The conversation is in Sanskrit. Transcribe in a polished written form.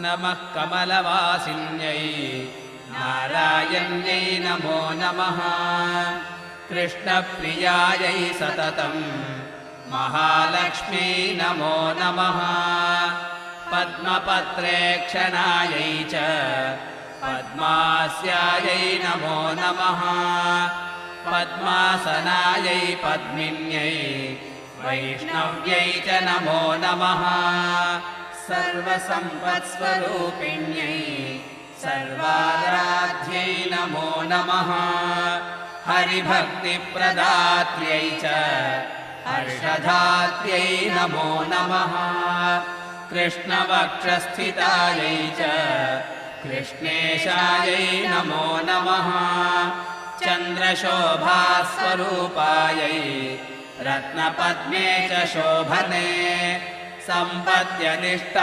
नमः कमलवासिन्यै नारायण्यै नमो नमः कृष्णप्रियायै सततं महालक्ष्मी नमो नमः पद्मपत्रेक्षणायै च पद्मास्यायै नमो नमः पद्मासनायै पद्मिन्यै वैष्णव्यै च नमो नमः सर्वसम्पत्स्वरूपिण्यै सर्वाराध्यै नमो नमः हरिभक्तिप्रदात्र्यै च हर्षधात्र्यै नमो नमः कृष्णवक्षस्थितायै च कृष्णेशायै नमो नमः चन्द्रशोभास्वरूपायै रत्नपद्मे च शोभने सम्पद्यनिष्ठा